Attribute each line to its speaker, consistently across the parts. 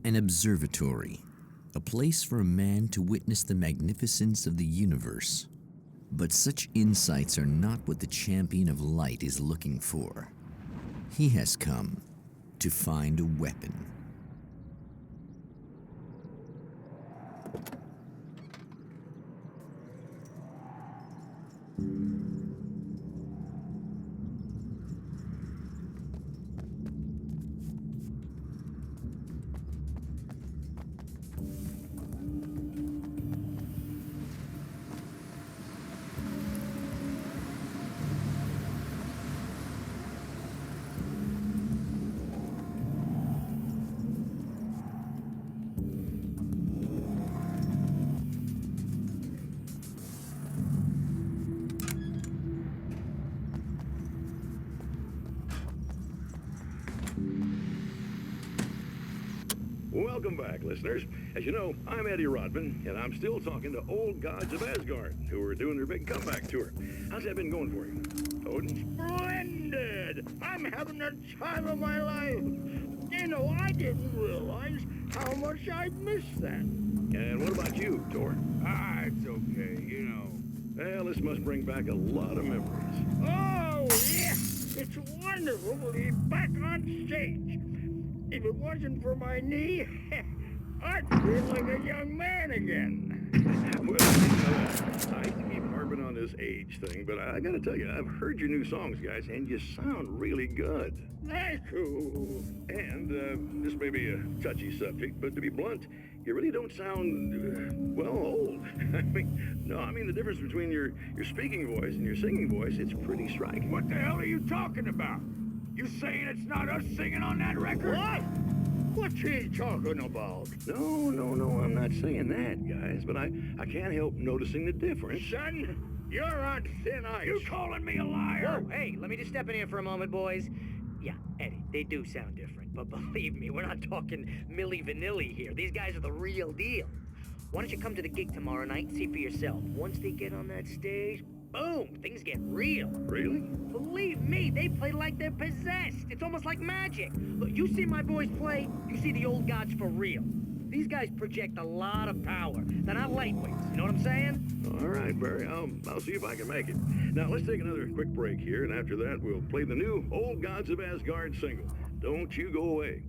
Speaker 1: An observatory, a place for a man to witness the magnificence of the universe. But such insights are not what the champion of light is looking for. He has come to find a weapon.
Speaker 2: Welcome back, listeners. As you know, I'm Eddie Rodman, and I'm still talking to old gods of Asgard, who are doing their big comeback tour. How's that been going for you? Odin?
Speaker 3: Splendid! I'm having the time of my life. You know, I didn't realize how much I'd missed that.
Speaker 2: And what about you, Thor?
Speaker 3: It's okay, you know.
Speaker 2: Well, this must bring back a lot of memories.
Speaker 3: Oh, yeah! It's wonderful to be back on stage. If it wasn't for my knee, I'd feel like a young man again.
Speaker 2: Well, I hate to keep harping on this age thing, but I gotta tell you, I've heard your new songs, guys, and you sound really good.
Speaker 3: Thank you.
Speaker 2: And this may be a touchy subject, but to be blunt, you really don't sound, well, old. I mean the difference between your speaking voice and your singing voice, it's pretty striking.
Speaker 3: What the hell are you talking about? You saying it's not us singing on that record? What? What's he talking about?
Speaker 2: No, I'm not saying that, guys, but I can't help noticing the difference.
Speaker 3: Son, you're on thin ice. You calling me a liar?
Speaker 4: Whoa, hey, let me just step in here for a moment, boys. Yeah, Eddie, they do sound different, but believe me, we're not talking Milli Vanilli here. These guys are the real deal. Why don't you come to the gig tomorrow night and see for yourself? Once they get on that stage, boom, things get real.
Speaker 2: Really?
Speaker 4: Believe me, they play like they're possessed. It's almost like magic. Look, you see my boys play, you see the old gods for real. These guys project a lot of power. They're not lightweights, you know what I'm saying?
Speaker 2: All right, Barry, I'll see if I can make it. Now, let's take another quick break here, and after that, we'll play the new Old Gods of Asgard single. Don't you go away.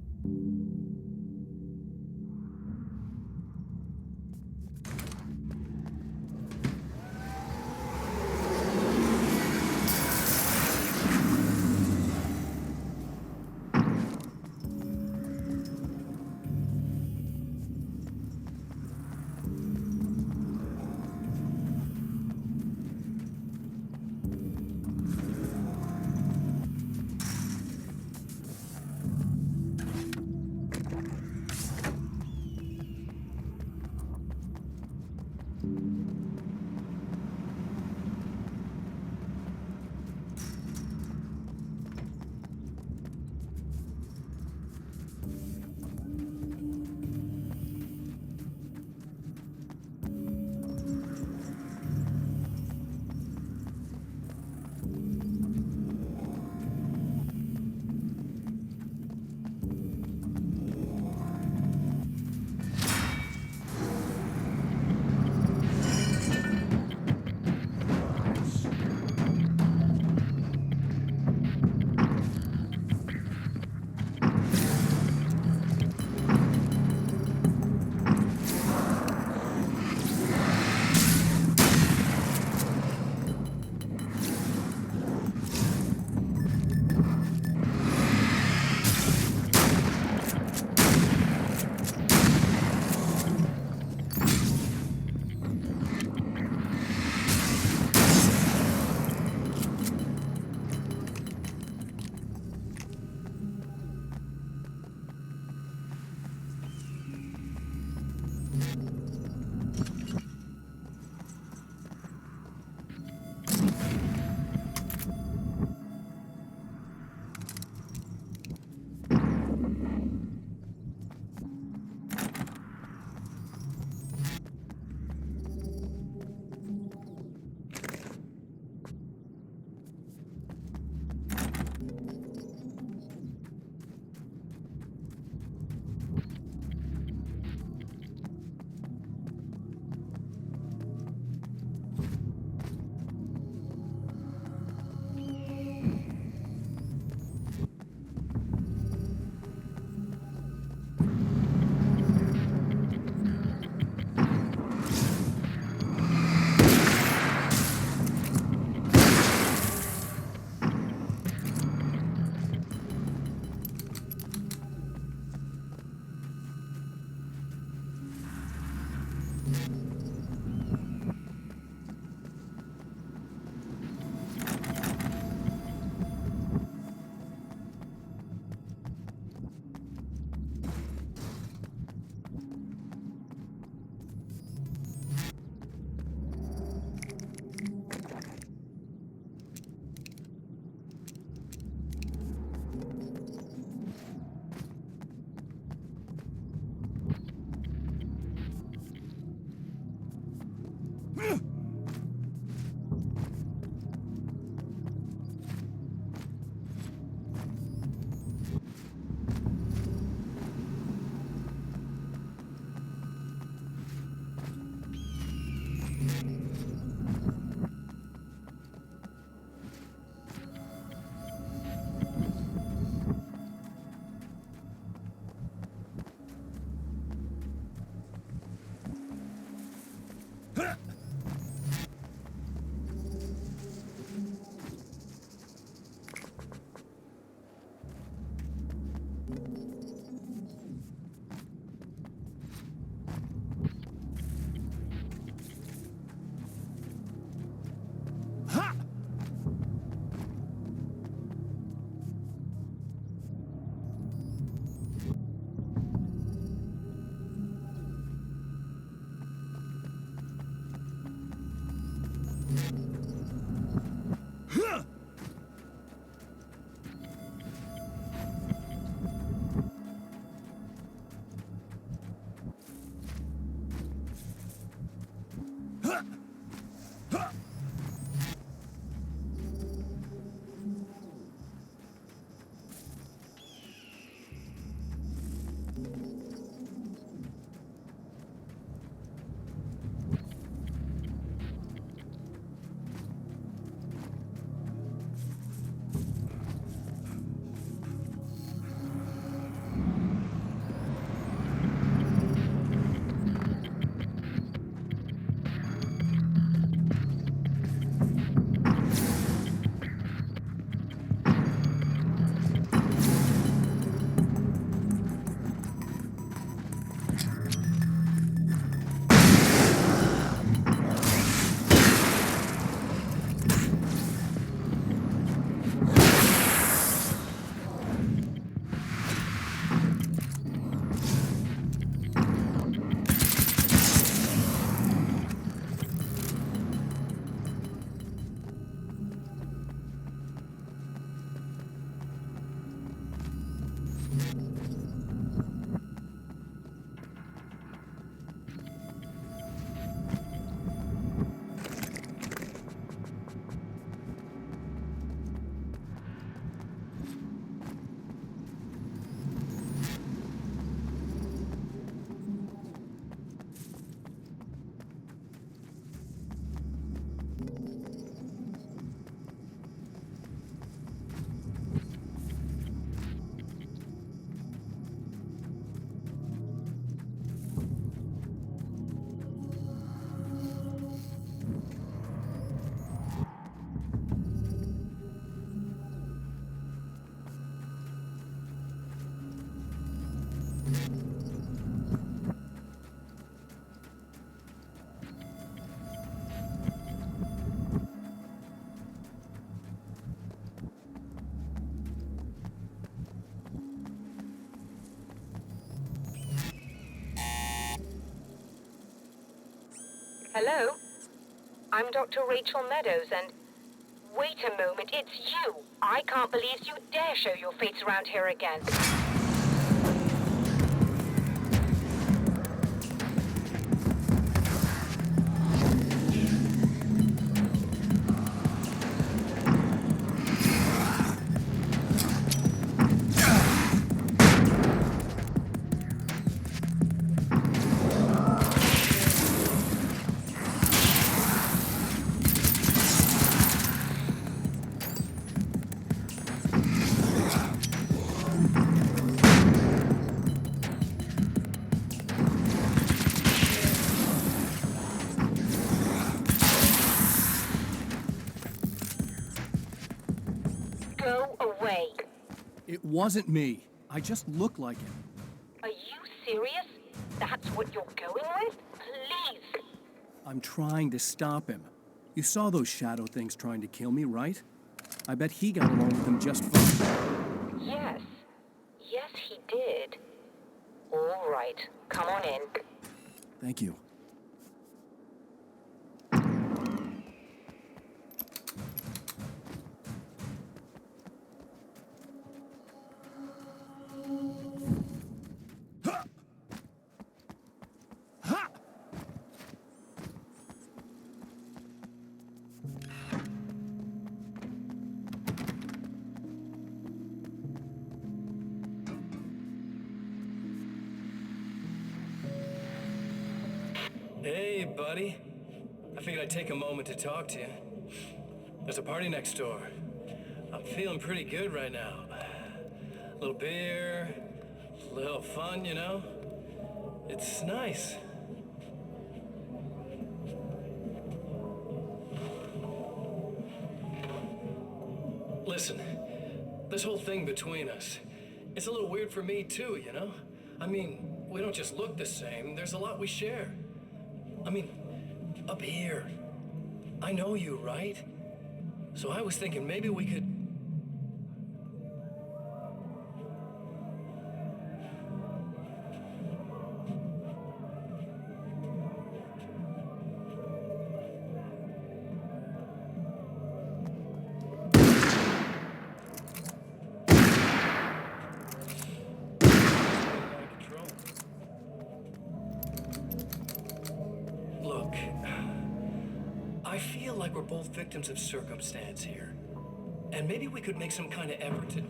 Speaker 5: Hello? I'm Dr. Rachel Meadows, and... Wait a moment, it's you! I can't believe you dare show your face around here again. Go away.
Speaker 6: It wasn't me. I just look like him.
Speaker 5: Are you serious? That's what you're going with? Please
Speaker 6: I'm trying to stop him. You saw those shadow things trying to kill me, right? I bet he got along with them just fine.
Speaker 5: Yes. Yes, he did. All right. Come on in.
Speaker 6: Thank you.
Speaker 7: Hey, buddy. I figured I'd take a moment to talk to you. There's a party next door. I'm feeling pretty good right now. A little beer, a little fun, you know? It's nice. Listen, this whole thing between us, it's a little weird for me too, you know? I mean, we don't just look the same, there's a lot we share. I mean, up here, I know you, right? So I was thinking maybe we could... Look, I feel like we're both victims of circumstance here. And maybe we could make some kind of effort to...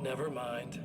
Speaker 7: Never mind.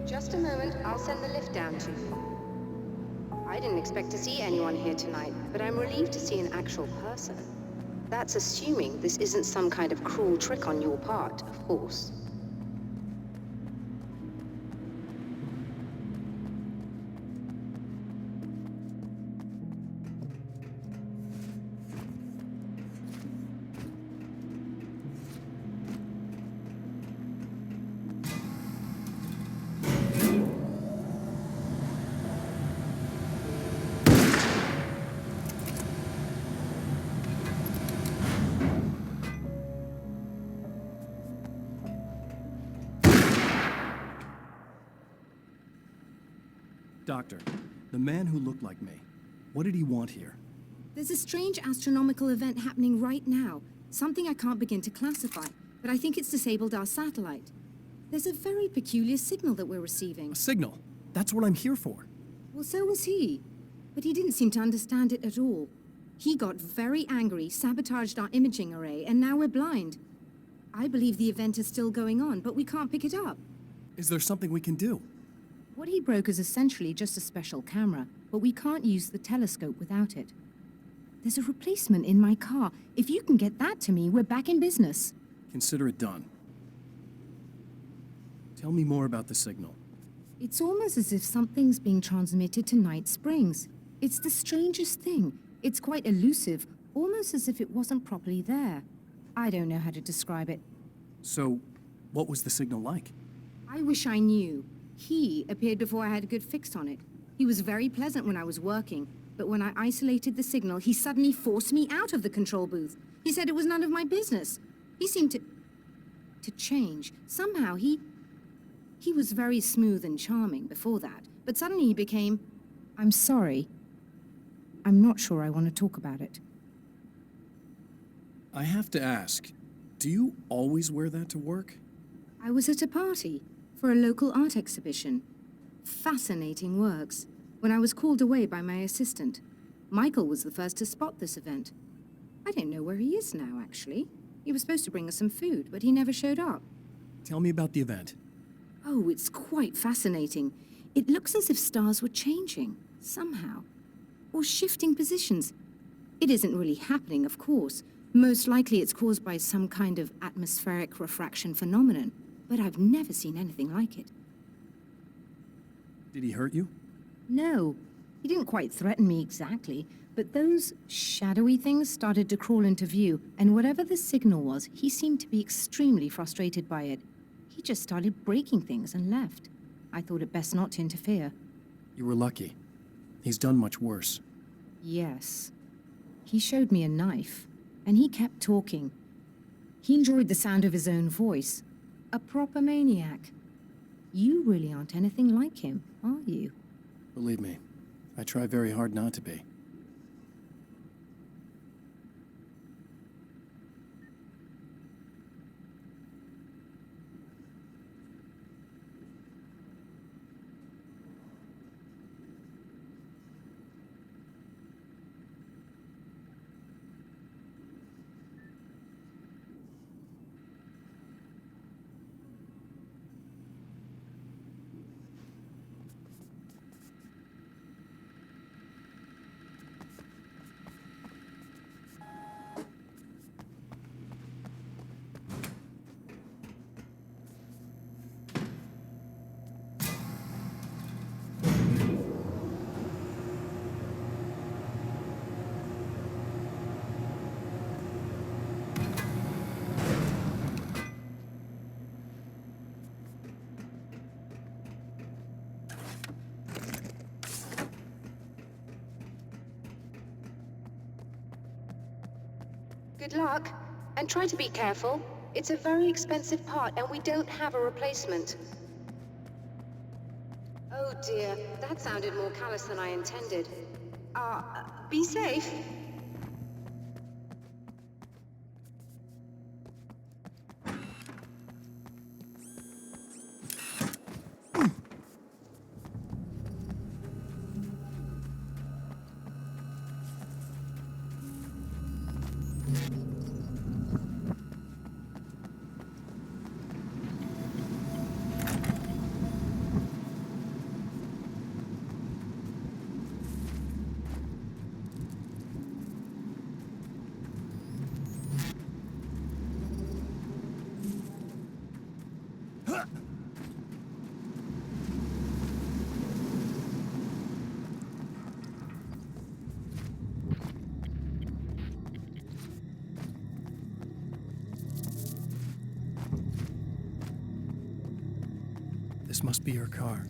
Speaker 5: Just a moment, I'll send the lift down to you. I didn't expect to see anyone here tonight, but I'm relieved to see an actual person. That's assuming this isn't some kind of cruel trick on your part, of course.
Speaker 6: Doctor, the man who looked like me, what did he want here?
Speaker 8: There's a strange astronomical event happening right now. Something I can't begin to classify, but I think it's disabled our satellite. There's a very peculiar signal that we're receiving.
Speaker 6: A signal? That's what I'm here for.
Speaker 8: Well, so was he. But he didn't seem to understand it at all. He got very angry, sabotaged our imaging array, and now we're blind. I believe the event is still going on, but we can't pick it up.
Speaker 6: Is there something we can do?
Speaker 8: What he broke is essentially just a special camera, but we can't use the telescope without it. There's a replacement in my car. If you can get that to me, we're back in business.
Speaker 6: Consider it done. Tell me more about the signal.
Speaker 8: It's almost as if something's being transmitted to Night Springs. It's the strangest thing. It's quite elusive, almost as if it wasn't properly there. I don't know how to describe it.
Speaker 6: So, what was the signal like?
Speaker 8: I wish I knew. He appeared before I had a good fix on it. He was very pleasant when I was working, but when I isolated the signal, he suddenly forced me out of the control booth. He said it was none of my business. He seemed to change. Somehow he was very smooth and charming before that, but suddenly he became, I'm sorry. I'm not sure I want to talk about it.
Speaker 6: I have to ask, do you always wear that to work?
Speaker 8: I was at a party for a local art exhibition. Fascinating works. When I was called away by my assistant, Michael was the first to spot this event. I don't know where he is now, actually. He was supposed to bring us some food, but he never showed up.
Speaker 6: Tell me about the event.
Speaker 8: Oh, it's quite fascinating. It looks as if stars were changing, somehow. Or shifting positions. It isn't really happening, of course. Most likely it's caused by some kind of atmospheric refraction phenomenon, but I've never seen anything like it.
Speaker 6: Did he hurt you?
Speaker 8: No, he didn't quite threaten me exactly, but those shadowy things started to crawl into view, and whatever the signal was, he seemed to be extremely frustrated by it. He just started breaking things and left. I thought it best not to interfere.
Speaker 6: You were lucky. He's done much worse.
Speaker 8: Yes. He showed me a knife, and he kept talking. He enjoyed the sound of his own voice. A proper maniac. You really aren't anything like him, are you?
Speaker 6: Believe me, I try very hard not to be.
Speaker 5: Good luck, and try to be careful. It's a very expensive part, and we don't have a replacement. Oh dear, that sounded more callous than I intended. Be safe.
Speaker 6: This must be your car.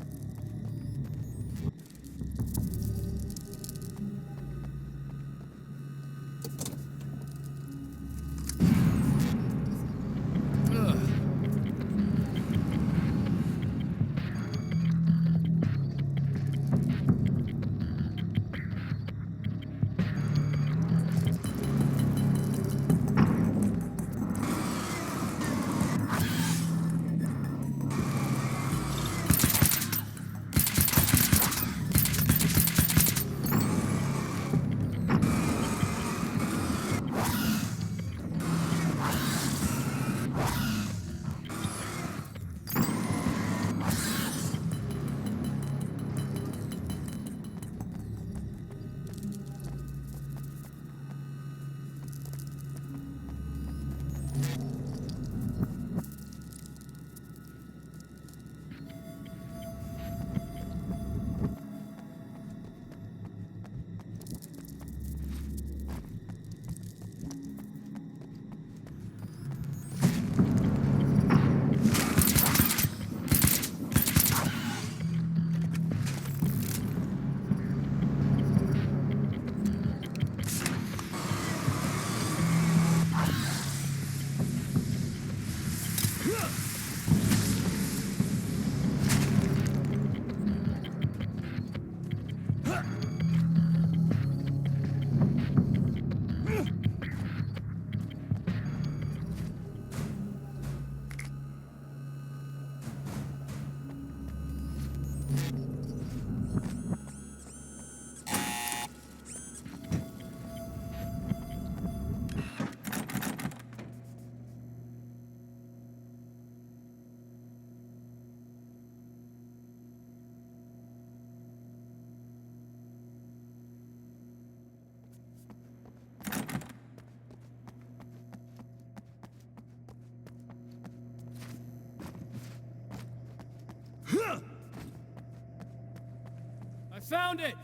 Speaker 6: Found it!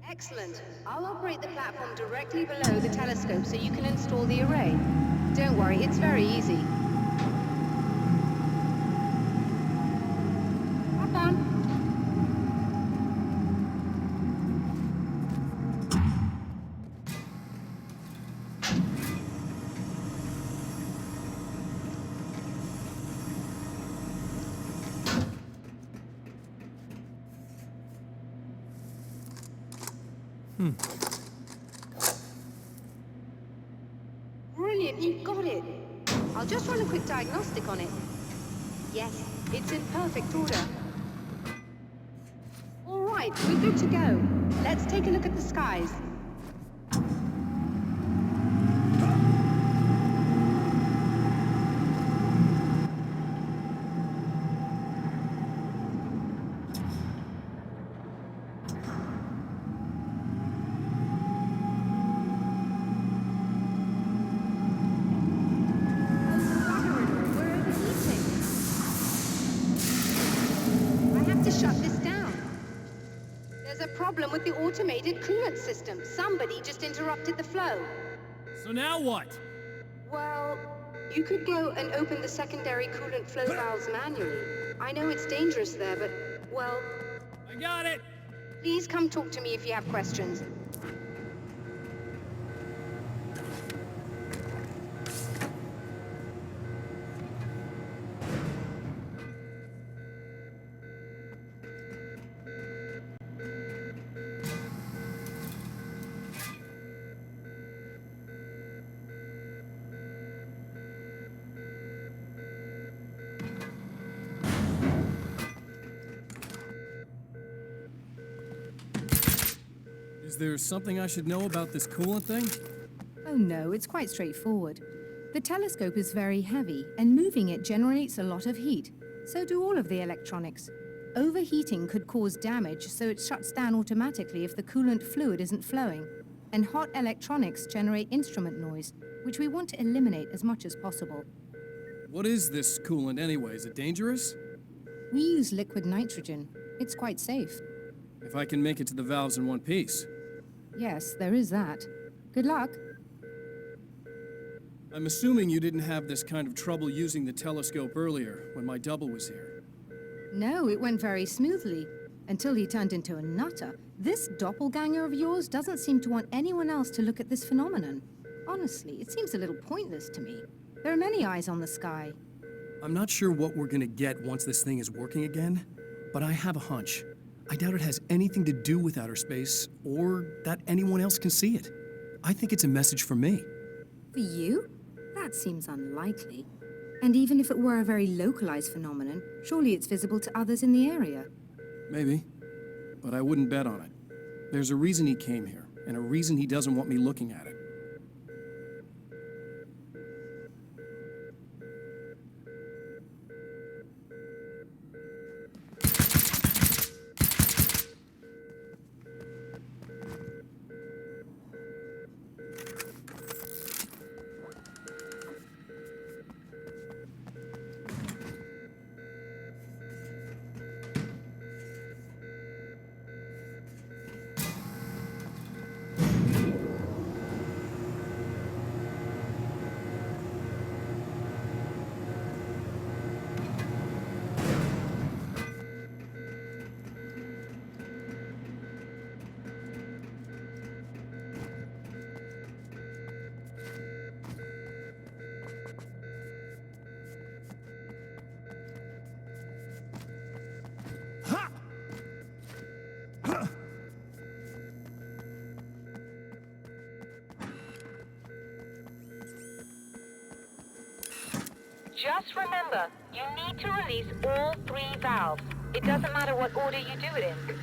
Speaker 5: Excellent. I'll operate the platform directly below the telescope so you can install the array. Don't worry, it's very easy. Hop on. Brilliant, you've got it. I'll just run a quick diagnostic on it. Yes, it's in perfect order. All right, we're good to go. Let's take a look at the skies. With the automated coolant system. Somebody just interrupted the flow.
Speaker 6: So now what?
Speaker 5: Well, you could go and open the secondary coolant flow valves manually. I know it's dangerous there, but, well...
Speaker 6: I got it!
Speaker 5: Please come talk to me if you have questions.
Speaker 6: Is there something I should know about this coolant thing?
Speaker 8: Oh no, it's quite straightforward. The telescope is very heavy, and moving it generates a lot of heat. So do all of the electronics. Overheating could cause damage, so it shuts down automatically if the coolant fluid isn't flowing. And hot electronics generate instrument noise, which we want to eliminate as much as possible.
Speaker 6: What is this coolant anyway? Is it dangerous?
Speaker 8: We use liquid nitrogen. It's quite safe.
Speaker 6: If I can make it to the valves in one piece.
Speaker 8: Yes, there is that. Good luck.
Speaker 6: I'm assuming you didn't have this kind of trouble using the telescope earlier, when my double was here.
Speaker 8: No, it went very smoothly, until he turned into a nutter. This doppelganger of yours doesn't seem to want anyone else to look at this phenomenon. Honestly, it seems a little pointless to me. There are many eyes on the sky.
Speaker 6: I'm not sure what we're gonna get once this thing is working again, but I have a hunch. I doubt it has anything to do with outer space, or that anyone else can see it. I think it's a message for me.
Speaker 8: For you? That seems unlikely. And even if it were a very localized phenomenon, surely it's visible to others in the area.
Speaker 6: Maybe, but I wouldn't bet on it. There's a reason he came here, and a reason he doesn't want me looking at it.
Speaker 9: Just remember, you need to release all 3 valves. It doesn't matter what order you do it in.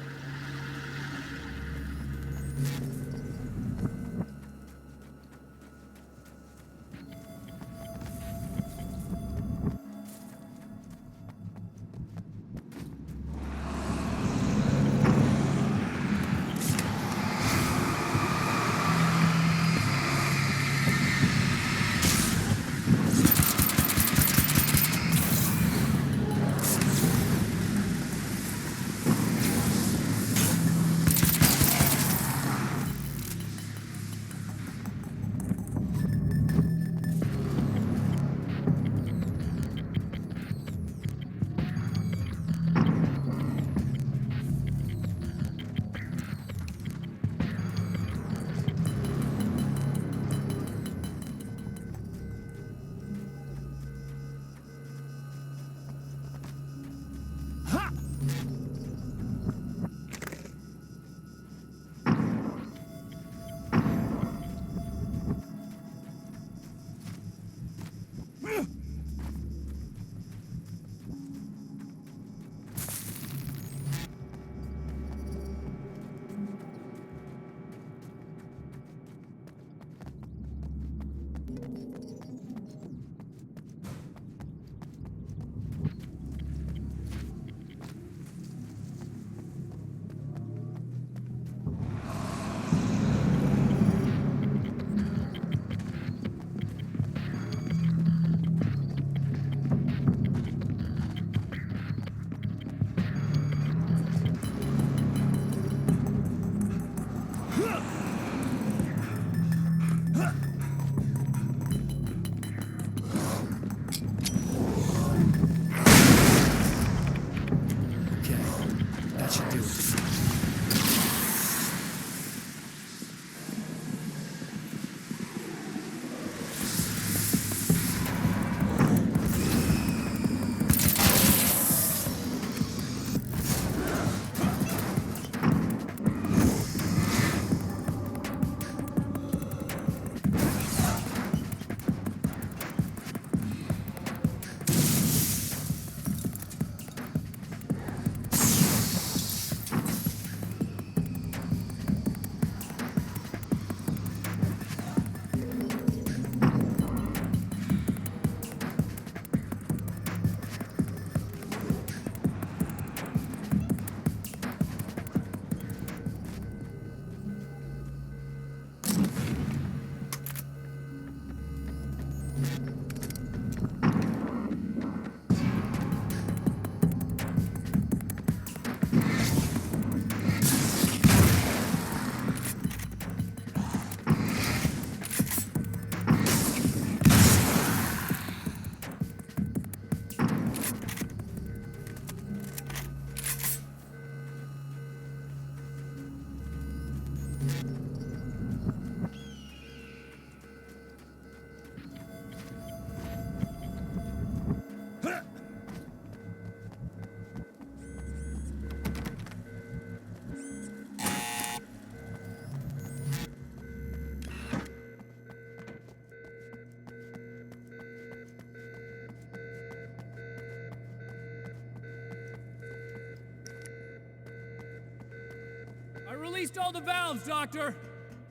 Speaker 10: I released all the valves, Doctor.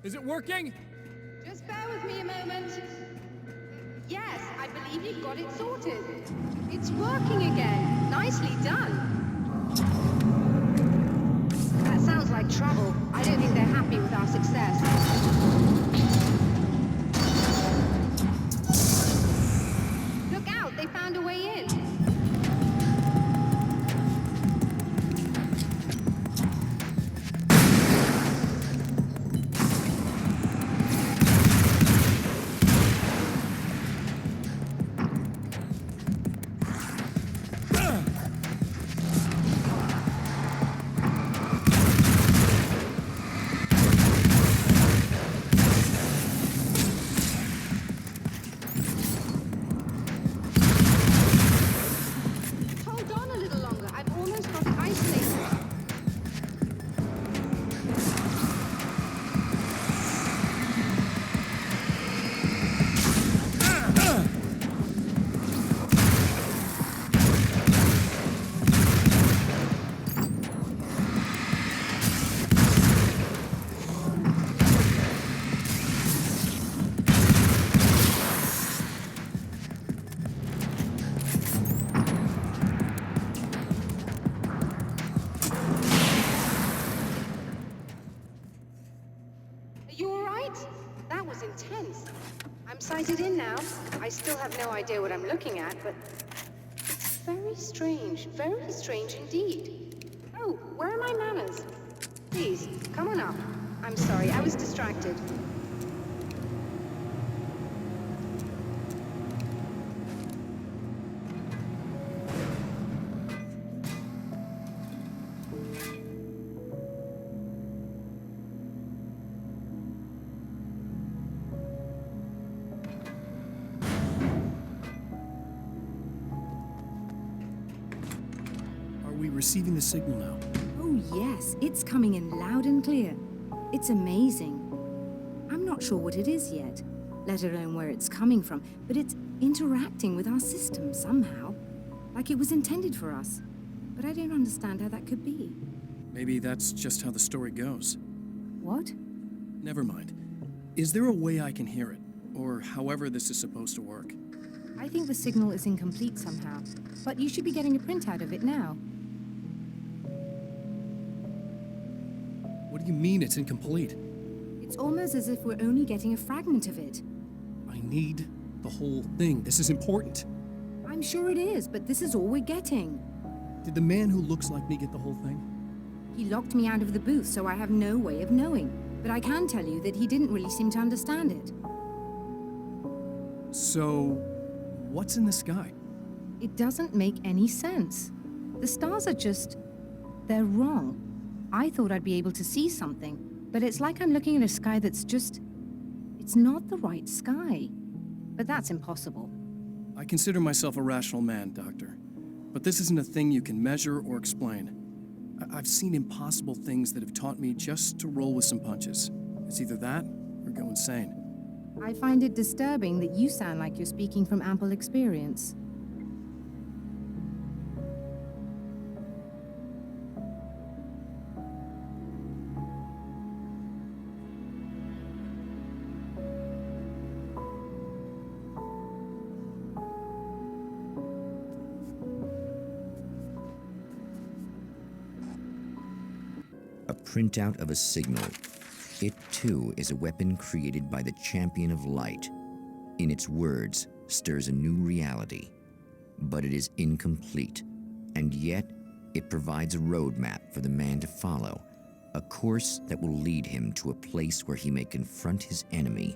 Speaker 10: Is it working?
Speaker 5: Just bear with me a moment. Yes, I believe you've got it sorted. It's working again. Nicely done. That sounds like trouble. I don't think they're happy with our success. Look out, they found a way in. I'm sighted in now. I still have no idea what I'm looking at, but it's very strange indeed. Oh, where are my manners? Please, come on up. I'm sorry, I was distracted.
Speaker 6: Receiving the signal now.
Speaker 8: Oh yes, it's coming in loud and clear. It's amazing. I'm not sure what it is yet, let alone where it's coming from, but it's interacting with our system somehow, like it was intended for us. But I don't understand how that could be.
Speaker 6: Maybe that's just how the story goes.
Speaker 8: What?
Speaker 6: Never mind. Is there a way I can hear it, or however this is supposed to work?
Speaker 8: I think the signal is incomplete somehow, but you should be getting a printout of it now.
Speaker 6: What do you mean it's incomplete?
Speaker 8: It's almost as if we're only getting a fragment of it.
Speaker 6: I need the whole thing. This is important.
Speaker 8: I'm sure it is, but this is all we're getting.
Speaker 6: Did the man who looks like me get the whole thing?
Speaker 8: He locked me out of the booth, so I have no way of knowing. But I can tell you that he didn't really seem to understand it.
Speaker 6: So, what's in the sky?
Speaker 8: It doesn't make any sense. The stars are just... they're wrong. I thought I'd be able to see something, but it's like I'm looking at a sky that's just... it's not the right sky. But that's impossible.
Speaker 6: I consider myself a rational man, Doctor. But this isn't a thing you can measure or explain. I've seen impossible things that have taught me just to roll with some punches. It's either that or go insane.
Speaker 8: I find it disturbing that you sound like you're speaking from ample experience.
Speaker 1: A printout of a signal. It, too, is a weapon created by the champion of light. In its words, stirs a new reality. But it is incomplete, and yet it provides a roadmap for the man to follow, a course that will lead him to a place where he may confront his enemy